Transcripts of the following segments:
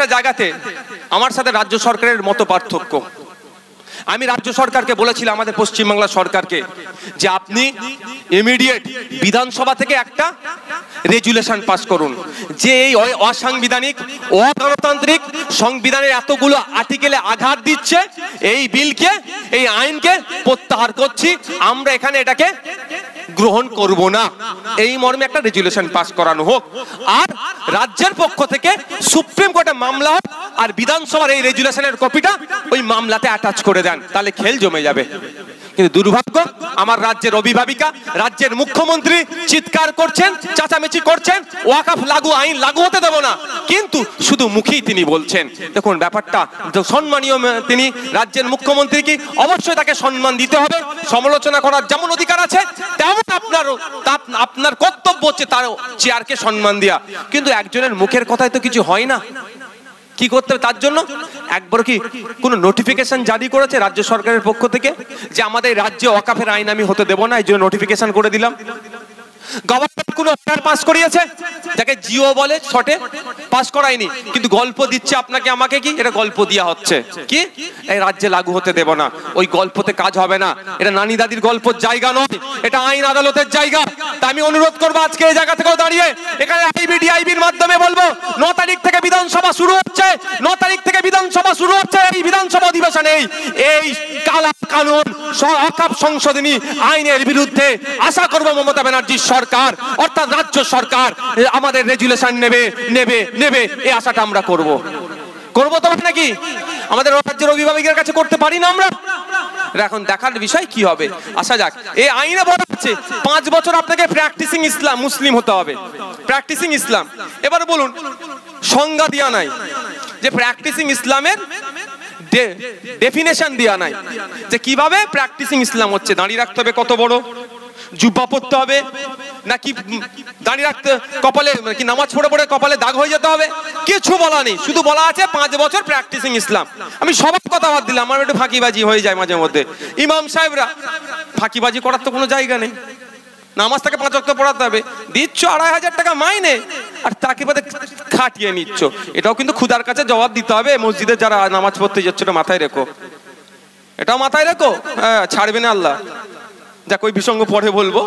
একটা জায়গাতে আমার সাথে রাজ্য সরকারের মত পার্থক্য। আমি রাজ্য সরকারকে বলেছিলাম, আমাদের পশ্চিমবাংলা সরকারকে, যে আপনি ইমিডিয়েট বিধানসভা থেকে একটা রেজুলেশন পাস করুন যে এই অসাংবিধানিক অগণতান্ত্রিক সংবিধানের এতগুলো আর্টিকেলে আঘাত দিচ্ছে এই বিলকে, এই আইনকে প্রত্যাহার করছি, আমরা এখানে এটাকে গ্রহণ করব না, এই মর্মে একটা রেজুলেশন পাস করানো হোক। আর রাজ্যের পক্ষ থেকে সুপ্রিম কোর্টে মামলা হোক আর বিধানসভার এই রেজুলেশনের কপিটা ওই মামলাতে অ্যাটাচ করে দেন, তাহলে খেল জমে যাবে। কিন্তু দুর্ভাগ্য, আমার রাজ্যের অভিভাবিকা, রাজ্যের মুখ্যমন্ত্রী চিৎকার করছেন, চাচামেচি করছেন, ওয়াকফ লাগু আইন লাগু হতে দেব না, কিন্তু শুধু মুখেই তিনি বলছেন। দেখুন ব্যাপারটা সম্মানীয়, তিনি রাজ্যের মুখ্যমন্ত্রী, কি অবশ্যই তাকে সম্মান দিতে হবে, সমালোচনা করার যেমন অধিকার আছে তেমন আপনার কর্তব্য হচ্ছে তার চেয়ারকে সম্মান দেওয়া। কিন্তু একজনের মুখের কথায় তো কিছু হয় না, কি করতে হবে তার জন্য? একবার কি কোনো নোটিফিকেশন জারি করেছে রাজ্য সরকারের পক্ষ থেকে যে আমাদের রাজ্যে ওয়াকফের আইন আমি হতে দেব না, এই জন্য নোটিফিকেশন করে দিলাম? গভর্নমেন্ট কোনো অর্ডার পাস করিয়েছে যাকে জিও বলে, শর্টে পাস করায়নি, কিন্তু গল্প দিচ্ছে আপনাকে আমাকে, কি এটা গল্প দেওয়া হচ্ছে, কি এই রাজ্যে লাগু হতে দেব না। ওই গল্পতে কাজ হবে না, এটা নানি দাদির গল্পের জায়গা নয়, এটা আইন আদালতের জায়গা। তাই আমি অনুরোধ করবো আজকে এই জায়গা থেকেও দাঁড়িয়ে এখানে আইবিডিআইবির মাধ্যমে বলবো, 9 তারিখ থেকে বিধানসভা শুরু হচ্ছে, 9 তারিখ থেকে বিধানসভা শুরু হচ্ছে। এই বিধানসভা অধিবেশনে এই কালা কানুন ওয়াকফ সংশোধনী আইনের বিরুদ্ধে আশা করবো মমতা ব্যানার্জির সরকার অর্থাৎ রাজ্য সরকার আমাদের রেজুলেশন নেবে এই আশাটা আমরা করবো তো নাকি আমাদের রাজ্যের অভিভাবকের কাছে করতে পারি না আমরা? এখন দেখার বিষয় কি হবে। আসা যাক, এই আইনে বলা হচ্ছে 5 বছর আপনাকে প্র্যাকটিসিং ইসলাম মুসলিম হতে হবে, প্র্যাকটিসিং ইসলাম। এবার বলুন, সংজ্ঞা দেওয়া নাই যে প্র্যাকটিসিং ইসলামের ডেফিনেশন দেওয়া নাই যে কিভাবে প্র্যাকটিসিং ইসলাম হচ্ছে। দাঁড়িয়ে রাখতে হবে কত বড়, জুব্বা পড়তে হবে নাকি দাঁড়িয়ে রাখতে, কপালে কি নামাজ পড়ে কপালে দাগ হয়ে যেতে হবে, কিছু বলা নেই, শুধু বলা আছে 5 বছর প্র্যাকটিসিং ইসলাম। আমি সবার কথা বাদ দিলাম, আমার একটু ফাঁকিবাজি হয়ে যায় মাঝে মধ্যে। ইমাম সাহেবরা ফাঁকিবাজি করার তো কোনো জায়গা নেই, নামাজ তাকে 5 ওয়াক্ত পড়াতে হবে, দিচ্ছ 2500 টাকা মাইনে আর তাকে বাদে খাটিয়ে নিচ্ছ, এটাও কিন্তু খুদার কাছে জবাব দিতে হবে। মসজিদে যারা নামাজ পড়তে যাচ্ছে এটা মাথায় রেখো, এটাও মাথায় রেখো, হ্যাঁ ছাড়বে না আল্লাহ। যাক ওই বিসঙ্গ পরে বলবো।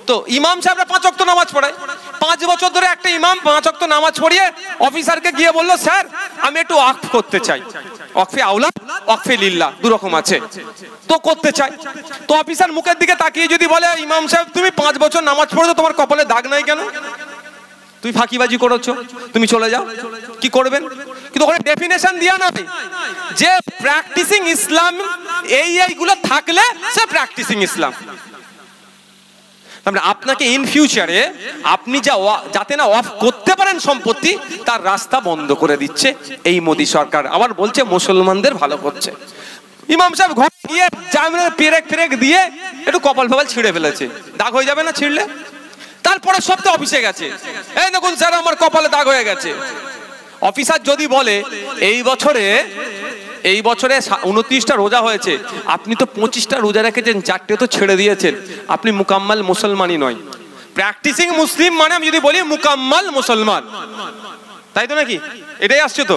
তো ইমাম সাহেবরা 5 ওয়াক্ত নামাজ পড়ায়, 5 বছর ধরে একটা ইমাম 5 ওয়াক্ত নামাজ পড়িয়ে অফিসারকে গিয়ে বললো, স্যার আমি একটু ওয়াকফ করতে চাই, ওয়াকফে আওলা ওয়াকফে লিল্লাহ দুরকম আছে, তো করতে চাই। তো অফিসার মুখের দিকে তাকিয়ে যদি বলে, ইমাম সাহেব তুমি 5 বছর নামাজ পড়েছো, তোমার কপালে দাগ নাই কেন? তুমি ফাঁকিবাজি করেছো, তুমি চলে যাও। কি করবেন? কিন্তু ওখানে ডেফিনেশন দেয়া নাই যে প্র্যাকটিসিং ইসলাম এইগুলো থাকলে সে প্র্যাকটিসিং ইসলাম। আপনাকে ইন ফিউচারে আপনি যাতে না অফ করতে পারেন সম্পত্তি, তার রাস্তা বন্ধ করে দিচ্ছে এই মোদী সরকার। আবার বলছে মুসলমানদের ভালো করছে। ইমাম সাহেব ঘরে গিয়ে জামিনের পেরেক দিয়ে একটু কপাল ফপাল ছিঁড়ে ফেলেছে, দাগ হয়ে যাবে না ছিঁড়লে? তারপরে সপ্তাহে অফিসে গেছে, এই দেখুন স্যার আমার কপালে দাগ হয়ে গেছে। অফিসার যদি বলে এই বছরে 29টা রোজা হয়েছে, আপনি তো 25টা রোজা রেখেছেন, 4টে তো ছেড়ে দিয়েছেন, আপনি মুকাম্মাল মুসলমানই নয়। প্র্যাকটিসিং মুসলিম মানে আমি যদি বলি মুকাম্মাল মুসলমান, তাই তো নাকি? এটাই আসছে তো।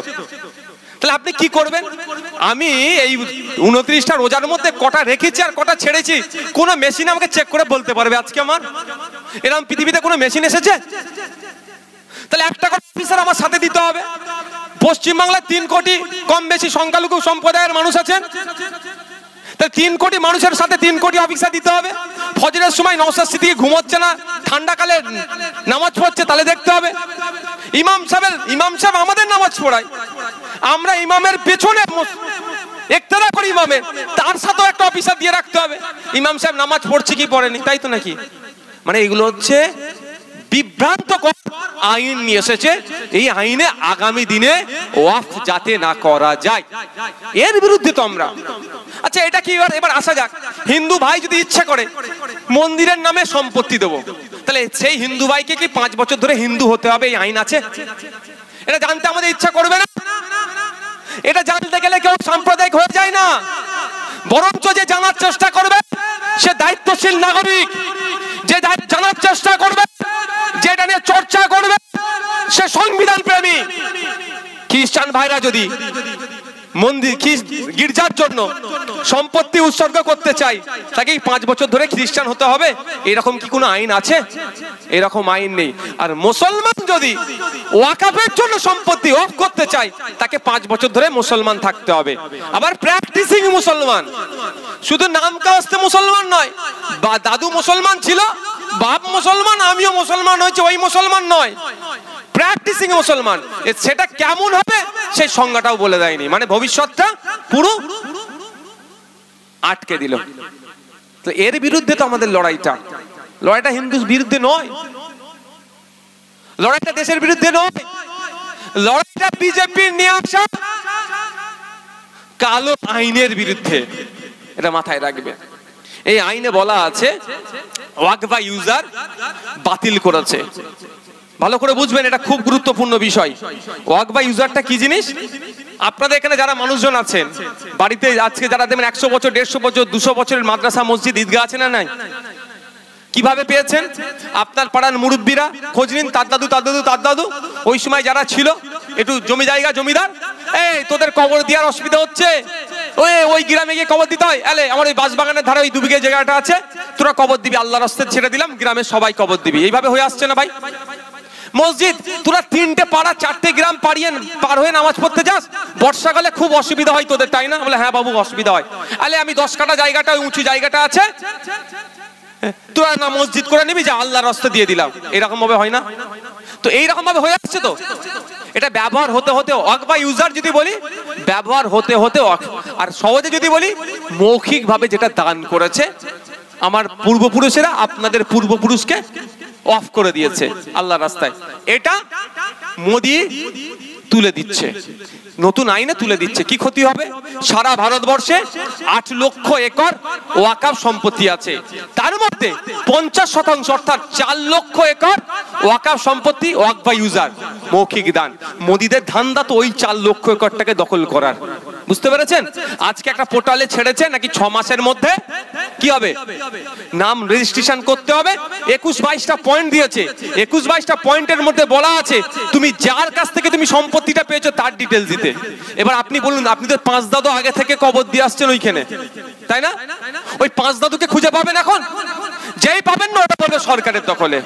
তাহলে আপনি কি করবেন? আমি এই 29টা রোজার মধ্যে কটা রেখেছি আর কটা ছেড়েছি কোন মেশিন আমাকে চেক করে বলতে পারবে আজকে? আমার এরকম পৃথিবীতে কোনো মেশিন এসেছে? তাহলে একটা করে অফিসার আমার সাথে দিতে হবে। পশ্চিমবাংলায় 3 কোটি কম বেশি সংখ্যালঘু সম্প্রদায়ের মানুষ আছেন, তাহলে 3 কোটি মানুষের সাথে 3 কোটি অফিসার দিতে হবে। ফজরের সময় নওশাদ সিদ্দিকী ঘুমোচ্ছে না, ঠান্ডাকালে নামাজ পড়ছে, তাহলে দেখতে হবে। ইমাম সাহেব আমাদের নামাজ পড়ায়, আমরা ইমামের পেছনে ইক্তেদা করি ইমামের, তার সাথেও একটা অফিসার দিয়ে রাখতে হবে। ইমাম সাহেব নামাজ পড়ছে কি পড়েনি, তাই তো নাকি? মানে এগুলো হচ্ছে বিভ্রান্তকর আইন নিয়ে এসেছে। এই আইনে আগামী দিনে ওয়াকফ যাতে না করা যায়, এর বিরুদ্ধে তো আমরা। আচ্ছা এটা কি? এবার আসা যাক, হিন্দু ভাই যদি ইচ্ছা করে মন্দিরের নামে সম্পত্তি দেবো, তাহলে সেই হিন্দু ভাইকে কি 5 বছর ধরে হিন্দু হতে হবে? এই আইন আছে? এটা জানতে আমাদের ইচ্ছা করবে না? এটা জানতে গেলে কেউ সাম্প্রদায়িক হয়ে যায় না, বরঞ্চ যে জানার চেষ্টা করবে সে দায়িত্বশীল নাগরিক, যে জানার চেষ্টা করবে, যেটা নিয়ে চর্চা করবে, সে সংবিধান প্রেমী। খ্রিস্টান ভাইরা যদি মন্দির গির্জার জন্য সম্পত্তি উৎসর্গ করতে চাই, তাকে 5 বছর ধরে খ্রিস্টান হতে হবে, এরকম কি কোনো আইন আছে? এরকম আইন নেই। আর মুসলমান যদি ওয়াকাফের জন্য সম্পত্তি অফ করতে চায়, তাকে 5 বছর ধরে মুসলমান থাকতে হবে। আবার প্র্যাকটিসিং মুসলমান, শুধু নাম কাস্তে মুসলমান নয়, বা দাদু মুসলমান ছিল, বাপ মুসলমান, আমিও মুসলমান হয়েছে, ওই মুসলমান নয়, প্র্যাকটিসিং মুসলমান। সেটা কেমন হবে সেই সংজ্ঞাটাও বলে দেয়নি, মানে ভবিষ্যৎটা পুরো আটকে দিল। তো এর বিরুদ্ধে তো আমাদের লড়াইটা হিন্দুর বিরুদ্ধে নয়, লড়াইটা দেশের বিরুদ্ধে নয়, লড়াইটা বিজেপির নিয়ে আসা কালো আইনের বিরুদ্ধে। এটা মাথায় রাখবে। এই আইনে বলা আছে ওয়াকফ ইউজার বাতিল করেছে। ভালো করে বুঝবেন, এটা খুব গুরুত্বপূর্ণ বিষয়। ওয়াকফ ইউজারটা কি জিনিস? আপনাদের এখানে যারা মানুষজন আছেন, বাড়িতে আজকে যারা দেখবেন 100 বছর, 150 বছর, 200 বছরের মাদ্রাসা, মসজিদ, ঈদগাহ আছে না নাই? কিভাবে পেয়েছেন? আপনার পাড়ার মুরব্বীরা খোঁজ নিন, তার দাদু ওই সময় যারা ছিল একটু জমি জায়গা জমিদার, এই তোদের কবর দেওয়ার অসুবিধা হচ্ছে, ওই গ্রামে গিয়ে কবর দিতে হয়, এলে আমার ওই বাঁশবাগানের ধারে ওই 2 বিঘে জায়গাটা আছে, তোরা কবর দিবি, আল্লাহর রাস্তায় ছেড়ে দিলাম, গ্রামের সবাই কবর দিবি। এইভাবে হয়ে আসছে না ভাই? মসজিদ তোরা 3টে পাড়া 4টে গ্রাম পার হয়ে নামাজ পড়তে যাস, বর্ষাকালে খুব অসুবিধা হয় তোদের, তাই না? বলে হ্যাঁ বাবু অসুবিধা হয়। আলে আমি 10 কাঠা জায়গাটা, উঁচু জায়গাটা আছে, তোরা না মসজিদ করে নিবি, যা আল্লাহর রাস্তা দিয়ে দিলাম। এরকম ভাবে হয় না? তো এইরকম ভাবে হয়ে আসছে। তো এটা ব্যবহার হতে হতে ওয়াকফ ইউজার যদি বলি, ব্যবহার হতে হতে, আর সহজে যদি বলি, মৌখিক ভাবে যেটা দান করেছে আমার পূর্বপুরুষেরা, আপনাদের পূর্বপুরুষকে অফ করে দিয়েছে আল্লাহর রাস্তায়, এটা মোদি তুলে দিচ্ছে, নতুন আইনে তুলে দিচ্ছে। কি ক্ষতি হবে? সারা ভারতবর্ষে 8 লক্ষ একর ওয়াকফ সম্পত্তি আছে, তার মধ্যে 50% অর্থাৎ 4 লক্ষ একর ওয়াকফ সম্পত্তি ওয়াকফ ইউজার, মৌখিক দান। মোদিদের ধান্দা তো ওই 4 লক্ষ একরটাকে দখল করার। বুঝতে পেরেছেন? আজকে একটা পোর্টালে ছেড়েছে নাকি 6 মাসের মধ্যে কি হবে, নাম রেজিস্ট্রেশন করতে হবে। 21-22টা পয়েন্ট দিয়েছে। 21-22টা পয়েন্টের মধ্যে বলা আছে তুমি যার কাছ থেকে তুমি সম্পত্তিটা পেয়েছো তার ডিটেলস দিতে। এবার আপনি বলুন, আপনি তো 5 দাদু আগে থেকে কবর দিয়ে আসছেন ওইখানে, তাই না? ওই 5 দাদুকে খুঁজে পাবেন এখন? যেই পাবেন না ওটা বলবে সরকারের দখলে।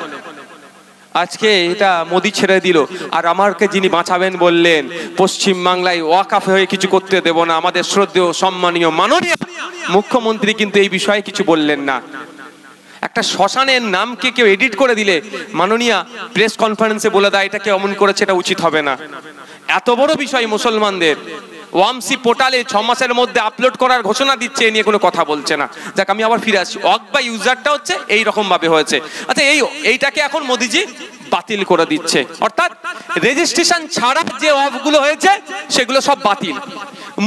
আজকে এটা মোদি ছেড়ে দিল। আর আমাকে যিনি বাঁচাবেন বললেন, পশ্চিম বাংলায় ওয়াকফ হয়ে কিছু করতে দেব না, আমাদের শ্রদ্ধেয় সম্মানীয় মাননীয় মুখ্যমন্ত্রী কিন্তু এই বিষয়ে কিছু বললেন না। একটা শ্মশানের নামকে কেউ এডিট করে দিলে মাননীয়া প্রেস কনফারেন্সে বলে দেয় এটাকে অমন করেছে, এটা উচিত হবে না। এত বড় বিষয় মুসলমানদের ওয়ামসি পোর্টালে 6 মাসের মধ্যে আপলোড করার ঘোষণা দিচ্ছে, এ নিয়ে কোনো কথা বলছে না। যাক, আমি আবার ফিরে আসি। ওয়াকফ ইউজারটা হচ্ছে এই রকম ভাবে হয়েছে। আচ্ছা, এইটাকে এখন মোদিজি বাতিল করে দিচ্ছে, অর্থাৎ রেজিস্ট্রেশন ছাড়া যে ওয়াকফগুলো হয়েছে সেগুলো সব বাতিল।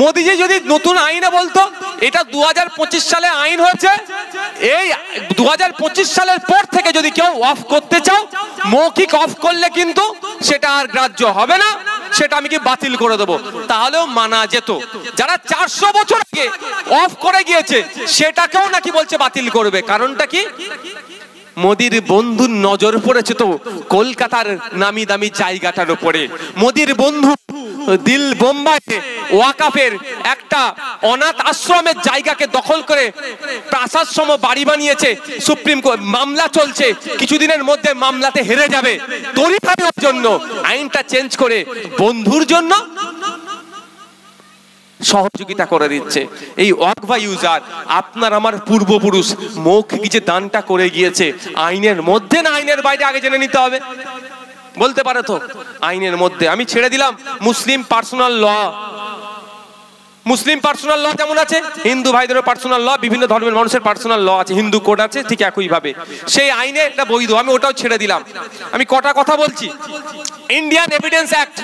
মোদিজি যদি নতুন আইনে বলতো এটা 2025 সালে আইন হয়েছে, এই 2025 সালের পর থেকে যদি কেউ অফ করতে চাও, মৌখিক অফ করলে কিন্তু সেটা আর গ্রাহ্য হবে না, সেটা আমি কি বাতিল করে দেবো, তাহলেও মানা যেত। যারা 400 বছর আগে অফ করে গিয়েছে সেটাকেও নাকি বলছে বাতিল করবে। কারণটা কি? মোদির বন্ধুর নজর পড়েছে তো কলকাতার নামি দামি জায়গাটার উপরে। মোদির বন্ধু দিল বোম্বাইতে ওয়াকফের একটা অনাথ আশ্রমের জায়গাকে দখল করে প্রাসাদ সম বাড়ি বানিয়েছে। সুপ্রিম কোর্ট মামলা চলছে, কিছুদিনের মধ্যে মামলাতে হেরে যাবে। তরিফার জন্য আইনটা চেঞ্জ করে বন্ধুর জন্য সহযোগিতা করে দিচ্ছে। এই ওয়াকফ ইউজার আপনার আমার পূর্বপুরুষ মৌখিক যে দানটা করে গিয়েছে, আইনের মধ্যে না আইনের বাইরে আগে জেনে নিতে হবে? বলতে পারে তো আইনের মধ্যে। আমি ছেড়ে দিলাম মুসলিম পার্সোনাল ল। মুসলিম পার্সোনাল ল যেমন আছে, হিন্দু ভাইদেরও পার্সোনাল ল, বিভিন্ন ধর্মের মানুষের পার্সোনাল ল আছে, হিন্দু কোড আছে, ঠিক একই ভাবে সেই আইনে এটা বৈধ। আমি ওটাও ছেড়ে দিলাম। আমি কটা কথা বলছি। ইন্ডিয়ান এভিডেন্স অ্যাক্ট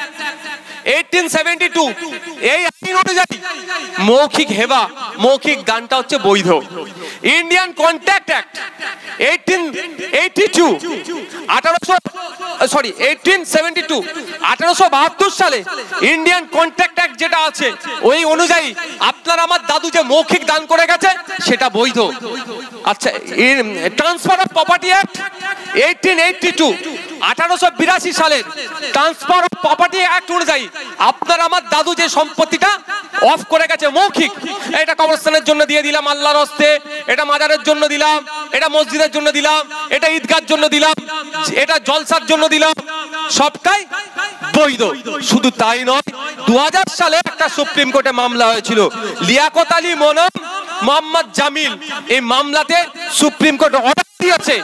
1872, এই আইন অনুযায়ী মৌখিক হেবা, মৌখিক দানটা হচ্ছে বৈধ। ইন্ডিয়ান কন্ট্যাক্ট অ্যাক্ট 1872 সালে ইন্ডিয়ান কন্ট্যাক্ট অ্যাক্ট যেটা আছে, ওই অনুযায়ী আপনার আমার দাদু যে মৌখিক দান করে গেছে সেটা বৈধ। আচ্ছা, ট্রান্সফার অফ প্রপার্টি অ্যাক্ট 1882, 1882 সালে ট্রান্সফার অফ প্রপার্টি অ্যাক্ট অনুযায়ী আপনার আমার দাদু যে সম্পত্তিটা অফ করে গেছে মৌখিক, এটা কবরস্থানের জন্য দিয়ে দিলাম আল্লাহর হস্তে, এটা মাজারের জন্য দিলাম, এটা মসজিদের জন্য দিলাম, এটা ঈদগাহর জন্য দিলাম, এটা জলসার জন্য দিলাম, সবটাই বৈধ। শুধু তাই নয়, 2000 সালে একটা সুপ্রিম কোর্টে মামলা হয়েছিল, লিয়াকত আলী মনম মোহাম্মদ জামিল, এই মামলাতে সুপ্রিম কোর্ট অর্ডার দিয়েছে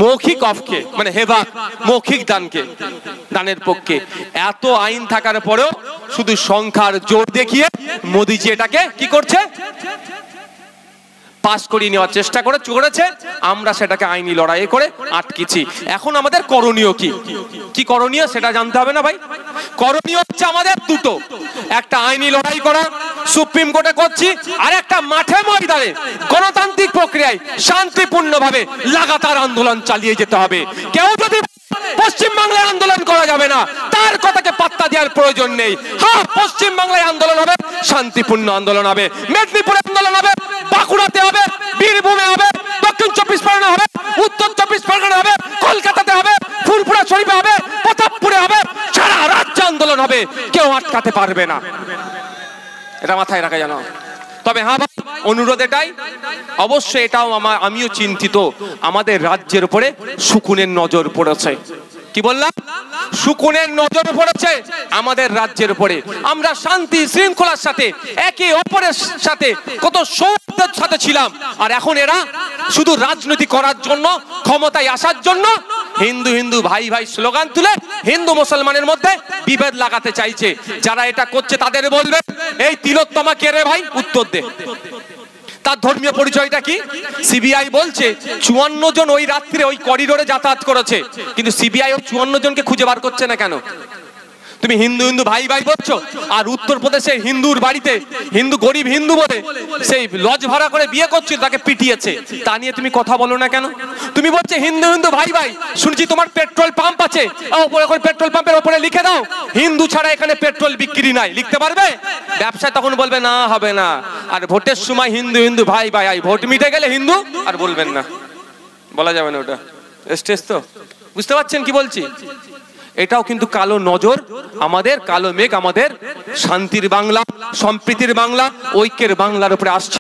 মৌখিক অফকে, মানে হেবা মৌখিক দানের পক্ষে। এত আইন থাকার পরেও শুধু সংখ্যার জোর দেখিয়ে মোদিজি এটাকে কি করছে, পাস করিয়ে নেওয়ার চেষ্টা করেছে। আমরা সেটাকে আইনি লড়াই করে আটকেছি। এখন আমাদের করণীয় কি করণীয় সেটা জানতে হবে না ভাই? করণীয় হচ্ছে আমাদের দুটো, একটা আইনি লড়াই করা, সুপ্রিম কোর্টে করছি, আর একটা মাঠে ময়দানে গণতান্ত্রিক প্রক্রিয়ায় শান্তিপূর্ণভাবে লাগাতার আন্দোলন চালিয়ে যেতে হবে। কেউ যদি পশ্চিম বাংলায় আন্দোলন করা যাবে না, তার কথাকে পাত্তা দেওয়ার প্রয়োজন নেই। হ্যাঁ, পশ্চিম বাংলায় আন্দোলন হবে, শান্তিপূর্ণ আন্দোলন হবে, মেদিনীপুরে আন্দোলন হবে, বাঁকুড়াতে হবে, বীরভূমে হবে, দক্ষিণ 24 পরগনা হবে, উত্তর 24 পরগনা হবে, কলকাতাতে হবে, ফুলপুরা শরীফে হবে, প্রতাপপুরে হবে, সারা রাজ্যে আন্দোলন হবে, কেউ আটকাতে পারবে না। এটা মাথায় রাখা জানো। তবে হ্যাঁ, অনুরোধ এটাই, অবশ্যই এটাও আমিও চিন্তিত, আমাদের রাজ্যের উপরে শকুনের নজর পড়েছে। কি বললাম? শকুনের নজর পড়েছে আমাদের রাজ্যের উপরে। আমরা শান্তি শৃঙ্খলার সাথে একে অপরের সাথে কত সৌহার্দ্যের সাথে ছিলাম, আর এখন এরা শুধু রাজনীতি করার জন্য, ক্ষমতায় আসার জন্য হিন্দু হিন্দু ভাই ভাই স্লোগান তুলে হিন্দু মুসলমানের মধ্যে বিভেদ লাগাতে চাইছে। যারা এটা করছে তাদের বলবে, এই তিলোত্তমা কে রে ভাই? উত্তর দে, তার ধর্মীয় পরিচয়টা কি? সিবিআই বলছে 54 জন ওই রাত্রে ওই করিডোরে যাতায়াত করেছে, কিন্তু সিবিআই ওই 54 জনকে খুঁজে বার করছে না কেন? তুমি হিন্দু হিন্দু ভাই ভাই বলছো, আর উত্তরপ্রদেশে হিন্দুর বাড়িতে হিন্দু গরিব হিন্দু বলে সেই লজ ভাড়া করে বিয়ে করছিল, তাকে পিটিয়েছে, তা নিয়ে তুমি কথা বলো না কেন? তুমি বলছো হিন্দু হিন্দু ভাই ভাই, শুনছি তোমার পেট্রোল পাম্প আছে, পেট্রোল পাম্পের উপরে লিখে দাও হিন্দু ছাড়া এখানে পেট্রোল বিক্রি নাই, লিখতে পারবে? ব্যবসায় তখন বলবে না, হবে না। আর ভোটের সময় হিন্দু হিন্দু ভাই ভাই, ভোট মিটে গেলে হিন্দু আর বলবেন না, বলা যাবে না, ওটা স্টেজ। তো বুঝতে পারছেন কি বলছি? এটাও কিন্তু কালো নজর, আমাদের কালো মেঘ আমাদের শান্তির বাংলা, সম্প্রীতির বাংলা, ঐক্যের বাংলার উপরে আসছে।